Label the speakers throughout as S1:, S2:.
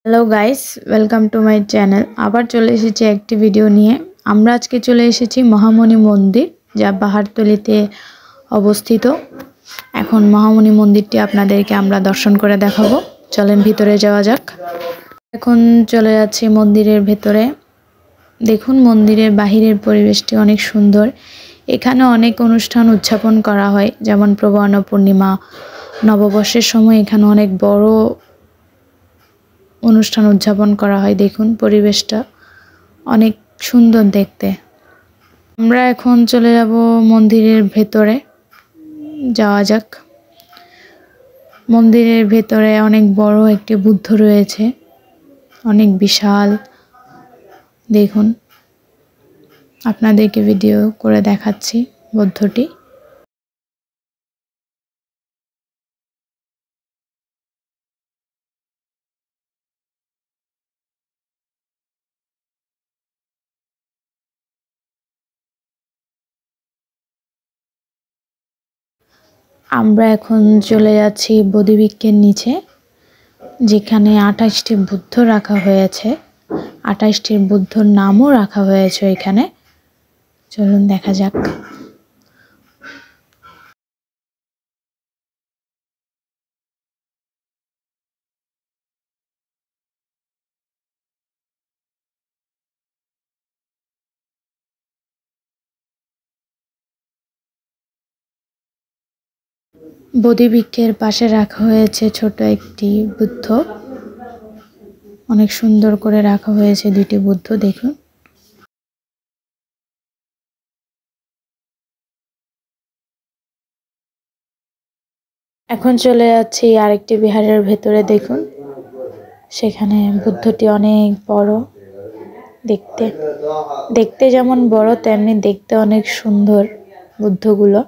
S1: Hello guys, welcome to my channel. আবার চলে এসেছি একটি ভিডিও নিয়ে। আমরা আজকে চলে এসেছি মহামণি মন্দির, যা পাহাড়তলিতে অবস্থিত। এখন মহামণি মন্দিরটি আপনাদেরকে আমরা দর্শন করে দেখাবো। চলেন ভিতরে যাওয়া যাক। এখন চলে যাচ্ছি মন্দিরের ভেতরে। দেখুন মন্দিরের বাহিরের পরিবেশটি অনেক সুন্দর। এখানে অনেক অনুষ্ঠান উদযাপন করা হয়, যেমন প্রবর্ণ পূর্ণিমা, নববর্ষের সময় এখানে অনেক বড় অনুষ্ঠান উদযাপন করা হয়। দেখুন পরিবেশটা অনেক সুন্দর দেখতে। আমরা এখন চলে যাব মন্দিরের ভেতরে। যাওয়া যাক। মন্দিরের ভেতরে অনেক বড় একটি বুদ্ধ রয়েছে, অনেক বিশাল। দেখুন, আপনাদেরকে ভিডিও করে দেখাচ্ছি বুদ্ধটি। আমরা এখন চলে যাচ্ছি বোধিবৃক্ষের নিচে, যেখানে 28টি বুদ্ধ রাখা হয়েছে। 28টি বুদ্ধর নামও রাখা হয়েছে এখানে। চলুন দেখা যাক। বোধিবৃক্ষের পাশে রাখা হয়েছে ছোট একটি বুদ্ধ। অনেক সুন্দর করে রাখা হয়েছে দুটি বুদ্ধ। দেখুন, এখন চলে যাচ্ছি আরেকটি বিহারের ভেতরে। দেখুন, সেখানে বুদ্ধটি অনেক বড়। দেখতে দেখতে যেমন বড়, তেমনি দেখতে অনেক সুন্দর বুদ্ধগুলো।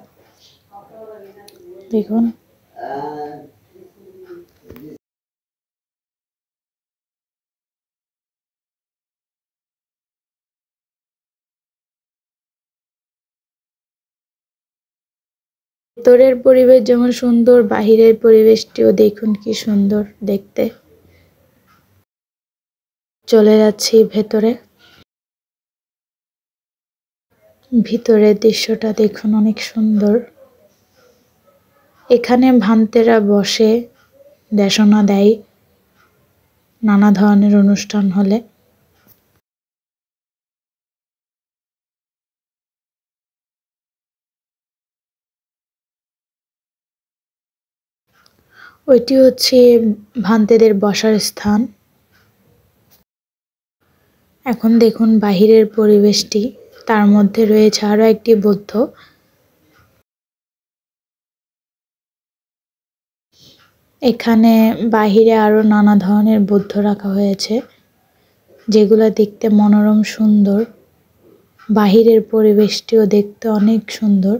S1: দেখুন, ভেতরের পরিবেশ যেমন সুন্দর, বাহিরের পরিবেশটিও দেখুন কি সুন্দর দেখতে। চলে যাচ্ছি ভেতরে। ভিতরের দৃশ্যটা দেখুন অনেক সুন্দর। এখানে ভান্তেরা বসে দেশনা দেয় নানা ধরনের অনুষ্ঠান হলে। ওইটি হচ্ছে ভান্তেদের বসার স্থান। এখন দেখুন বাহিরের পরিবেশটি, তার মধ্যে রয়েছে আরো একটি বুদ্ধ। এখানে বাহিরে আরো নানা ধরনের বুদ্ধ রাখা হয়েছে, যেগুলো দেখতে মনোরম সুন্দর। বাহিরের পরিবেশটিও দেখতে অনেক সুন্দর।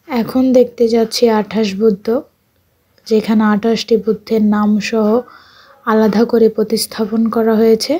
S1: এখন দেখতে যাচ্ছি 28 বুদ্ধ, যেখানে 28টি বুদ্ধের নাম সহ আলাদা করে প্রতিস্থাপন করা হয়েছে।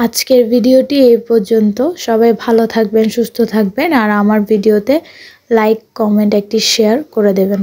S1: আজকের ভিডিওটি এই পর্যন্ত। সবাই ভালো থাকবেন, সুস্থ থাকবেন, আর আমার ভিডিওতে লাইক, কমেন্ট, একটি শেয়ার করে দেবেন।